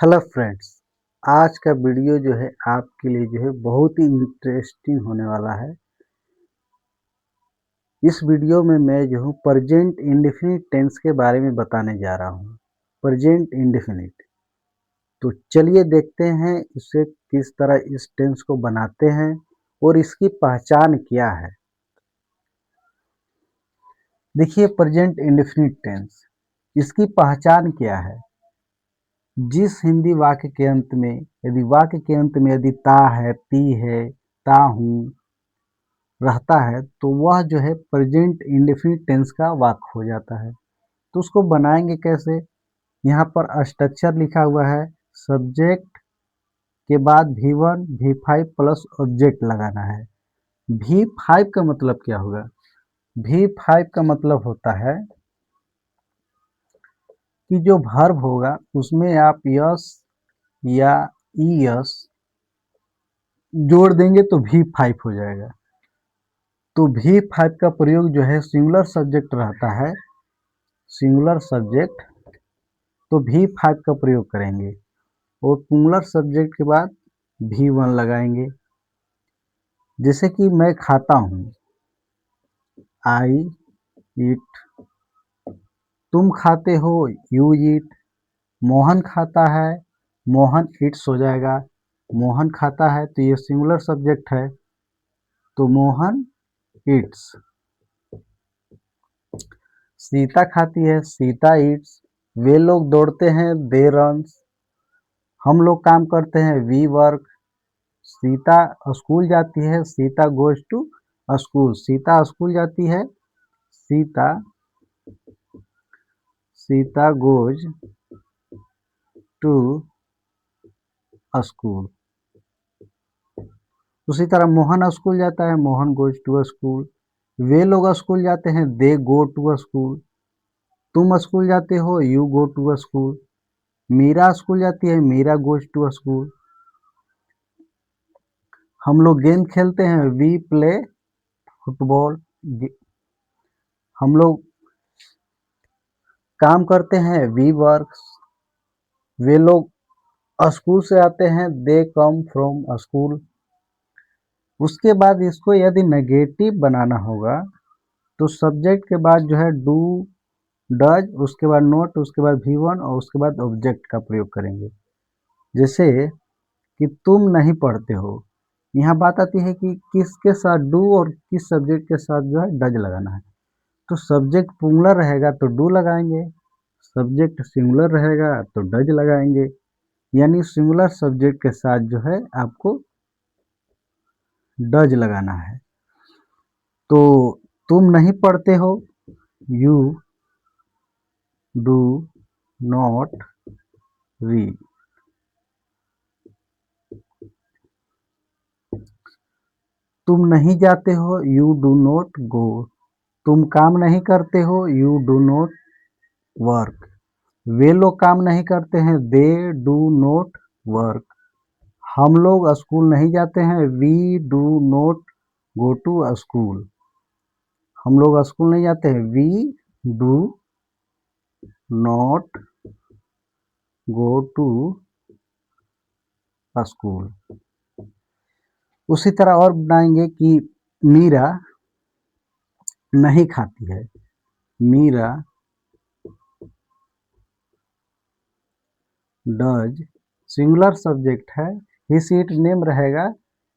Hello friends. आज का video जो है आपके लिए जो है बहुत ही इंटरेस्टिंग होने वाला है। इस वीडियो में मैं जो हूँ प्रेजेंट इंडेफिनिट टेंस के बारे में बताने जा रहा हूँ। प्रेजेंट इंडेफिनिट, तो चलिए देखते हैं इसे किस तरह इस टेंस को बनाते हैं और इसकी पहचान क्या है। देखिए प्रेजेंट इंडेफिनिट टेंस, इसकी पहचान क्या है। जिस हिंदी वाक्य के अंत में यदि ता है, ती है, ता हूँ रहता है तो वह जो है प्रेजेंट इंडेफिनिट टेंस का वाक्य हो जाता है। तो उसको बनाएंगे कैसे। यहाँ पर स्ट्रक्चर लिखा हुआ है, सब्जेक्ट के बाद V1 V5 प्लस ऑब्जेक्ट लगाना है। V5 का मतलब क्या होगा। V5 का मतलब होता है कि जो वर्ब होगा उसमें आप यस या ईएस जोड़ देंगे तो V5 हो जाएगा। तो V5 का प्रयोग जो है सिंगुलर सब्जेक्ट रहता है, सिंगुलर सब्जेक्ट, तो V5 का प्रयोग करेंगे और पुंगुलर सब्जेक्ट के बाद V1 लगाएंगे। जैसे कि मैं खाता हूँ, आई ईट, तुम खाते हो, यू ईट, मोहन खाता है, मोहन ईट्स हो जाएगा। मोहन खाता है तो ये सिंगुलर सब्जेक्ट है, तो मोहन ईट्स। सीता खाती है, सीता ईट्स। वे लोग दौड़ते हैं, दे रन्स। हम लोग काम करते हैं, वी वर्क। सीता स्कूल जाती है, Sita goes to school. Sita school जाती है, Sita Sita goes to school. उसी तरह मोहन स्कूल जाता है, मोहन गोज टू स्कूल। वे लोग स्कूल जाते हैं, दे गो टू स्कूल। तुम स्कूल जाते हो, you go to school. Meera school जाती है, मीरा गोज टू स्कूल। हम लोग गेंद खेलते हैं, वी प्ले फुटबॉल। हम लोग काम करते हैं, वी वर्क। वे लोग स्कूल से आते हैं, दे कम फ्रॉम स्कूल। उसके बाद इसको यदि नेगेटिव बनाना होगा तो सब्जेक्ट के बाद जो है डू, डज, उसके बाद नोट, उसके बाद V1 और उसके बाद ऑब्जेक्ट का प्रयोग करेंगे। जैसे कि तुम नहीं पढ़ते हो, यहाँ बात आती है कि किसके साथ डू और किस सब्जेक्ट के साथ जो है डज लगाना है। तो सब्जेक्ट पुंगुलर रहेगा तो डू लगाएंगे, सब्जेक्ट सिंगुलर रहेगा तो डज लगाएंगे। यानी सिंगुलर सब्जेक्ट के साथ जो है आपको डज लगाना है। तो तुम नहीं पढ़ते हो, यू डू नॉट रीड। तुम नहीं जाते हो, यू डू नॉट गो। तुम काम नहीं करते हो, यू डू नॉट वर्क। वे लोग काम नहीं करते हैं, दे डू नॉट वर्क। हम लोग स्कूल नहीं जाते हैं, we do not go to school. हम लोग स्कूल नहीं जाते हैं, we do not go to school. उसी तरह और बनाएंगे कि मीरा नहीं खाती है, मीरा डज, सिंगुलर सब्जेक्ट है, हिज इट नेम रहेगा,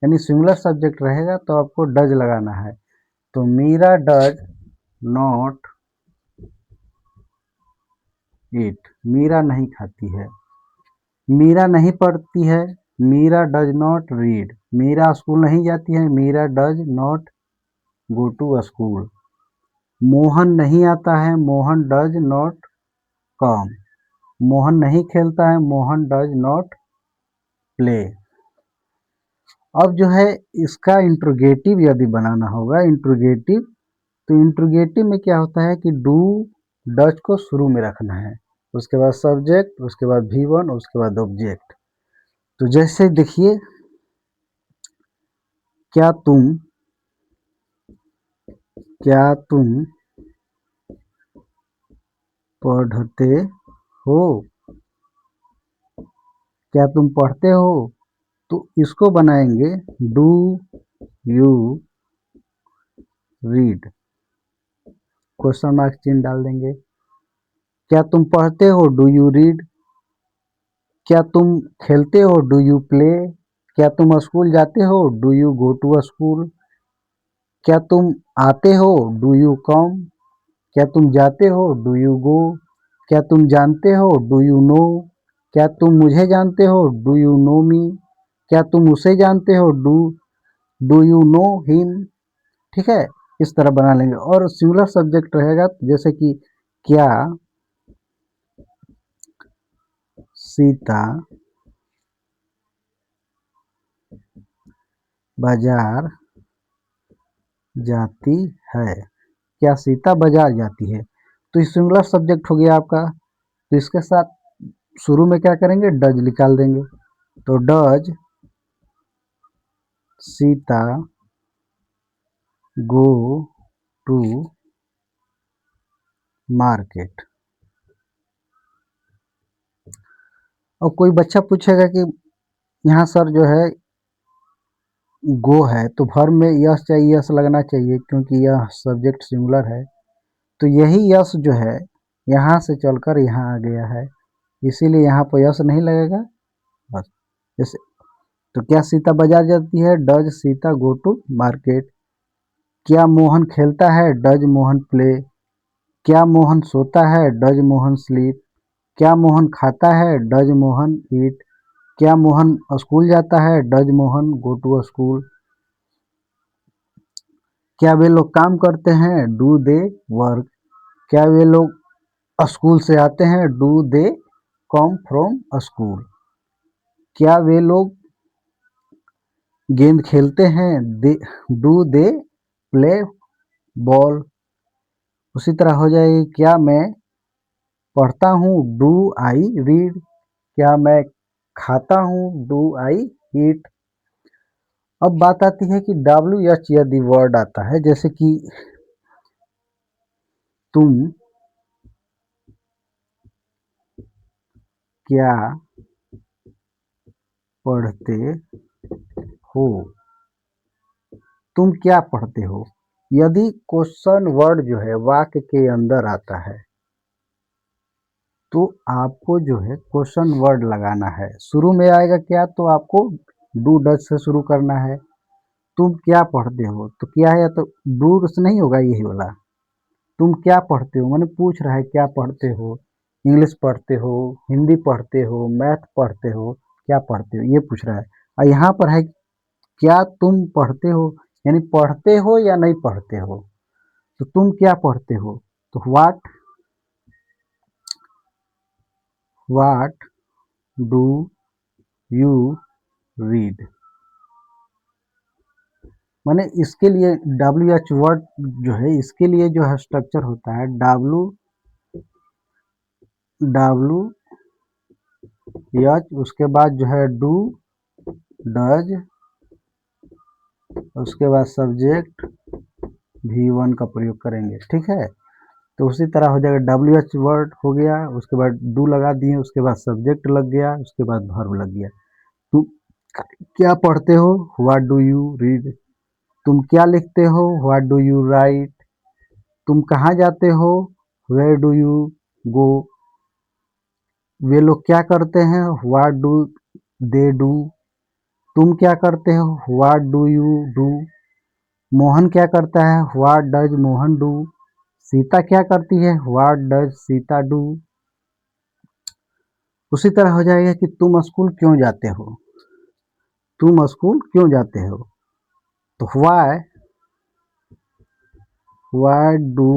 यानी सिंगुलर सब्जेक्ट रहेगा तो आपको डज लगाना है। तो Meera does not eat, Meera नहीं खाती है। मीरा नहीं पढ़ती है, Meera does not read. Meera school नहीं जाती है, Meera does not go to school. Mohan नहीं आता है, Mohan does not come. Mohan नहीं खेलता है, मोहन डज नॉट प्ले। अब जो है इसका इंट्रोगेटिव यदि बनाना होगा, इंट्रोगेटिव, तो इंट्रोगेटिव में क्या होता है कि डू डज को शुरू में रखना है, उसके बाद सब्जेक्ट, उसके बाद V1, उसके बाद ऑब्जेक्ट। तो जैसे देखिए, क्या तुम क्या तुम पढ़ते हो। क्या तुम पढ़ते हो, तो इसको बनाएंगे do you read, question mark चिन्ह डाल देंगे। क्या तुम पढ़ते हो, डू यू रीड। क्या तुम खेलते हो, डू यू प्ले। क्या तुम स्कूल जाते हो, do you go to school. क्या तुम आते हो, डू यू कम। क्या तुम जाते हो, डू यू गो। क्या तुम जानते हो, डू यू नो। क्या तुम मुझे जानते हो, डू यू नो मी। क्या तुम उसे जानते हो, डू यू नो हिम। ठीक है, इस तरह बना लेंगे। और सिंगुलर सब्जेक्ट रहेगा जैसे कि क्या सीता बाजार जाती है। क्या सीता बाजार जाती है, तो ये सिंगुलर सब्जेक्ट हो गया आपका। तो इसके साथ शुरू में क्या करेंगे, डज निकाल देंगे। तो does Sita go to market. और कोई बच्चा पूछेगा कि यहाँ सर जो है गो है तो वर्ब में यस चाहिए, यस लगना चाहिए क्योंकि यह सब्जेक्ट सिंगुलर है। तो यही यस जो है यहाँ से चलकर यहाँ आ गया है, इसीलिए यहाँ पर यस नहीं लगेगा बस। जैसे तो क्या सीता बाजार जाती है, does Sita go to market. क्या मोहन खेलता है, डज मोहन प्ले। क्या मोहन सोता है, डज मोहन स्लीप। क्या मोहन खाता है, डज मोहन ईट। क्या मोहन स्कूल जाता है, does Mohan go to school. क्या वे लोग काम करते हैं, डू दे वर्क। क्या वे लोग स्कूल से आते हैं, do they come from school. क्या वे लोग गेंद खेलते हैं, डू दे प्ले बॉल। उसी तरह हो जाएगी, क्या मैं पढ़ता हूँ, डू आई रीड। क्या मैं खाता हूँ, डू आई ईट। अब बात आती है कि डब्ल्यू एच यदि वर्ड आता है, जैसे कि तुम क्या पढ़ते हो, तुम क्या पढ़ते हो। यदि क्वेश्चन वर्ड जो है वाक्य के अंदर आता है तो आपको जो है क्वेश्चन वर्ड लगाना है। शुरू में आएगा क्या, तो आपको डू डज से शुरू करना है। तुम क्या पढ़ते हो, तो क्या है, तो डू से नहीं होगा, यही वाला। तुम क्या पढ़ते हो मैंने पूछ रहा है क्या पढ़ते हो, इंग्लिश पढ़ते हो, हिंदी पढ़ते हो, मैथ पढ़ते हो, क्या पढ़ते हो, ये पूछ रहा है। और यहाँ पर है क्या तुम पढ़ते हो, यानी पढ़ते हो या नहीं पढ़ते हो। तो तुम क्या पढ़ते हो, तो व्हाट डू यू रीड। माने इसके लिए डब्ल्यू एच वर्ड जो है, इसके लिए जो है स्ट्रक्चर होता है डब्ल्यू एच, उसके बाद जो है डू डज, उसके बाद सब्जेक्ट V1 का प्रयोग करेंगे। ठीक है, तो उसी तरह हो जाएगा, डब्ल्यू एच वर्ड हो गया, उसके बाद डू लगा दिए, उसके बाद सब्जेक्ट लग गया, उसके बाद वर्ब लग गया। तुम क्या पढ़ते हो, व्हाट डू यू रीड। तुम क्या लिखते हो, व्हाट डू यू राइट। तुम कहाँ जाते हो, वेयर डू यू गो। वे लोग क्या करते हैं, व्हाट डू दे डू। तुम क्या करते हो, what do you do. Mohan क्या करता है, what does Mohan do. Sita क्या करती है, व्हाट डज सीता डू। उसी तरह हो जाएगा कि तुम स्कूल क्यों जाते हो, तुम स्कूल क्यों जाते हो। तो why do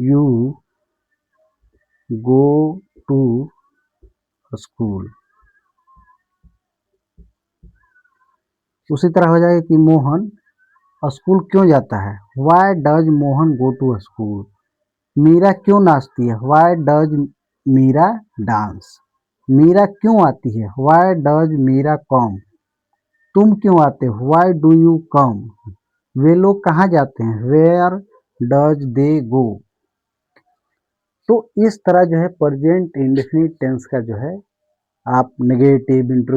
you go to school. उसी तरह हो जाएगा कि मोहन स्कूल क्यों जाता है, why does Mohan go to school. Meera क्यों नाचती है, why does Meera dance. Meera क्यों आती है, व्हाई डज मीरा कम। तुम क्यों आते हो, व्हाई डू यू कम। वे लोग कहाँ जाते हैं, वेयर डज दे गो। तो इस तरह जो है प्रेजेंट इंडेफिनिट टेंस का जो है आप नेगेटिव, इंट्रो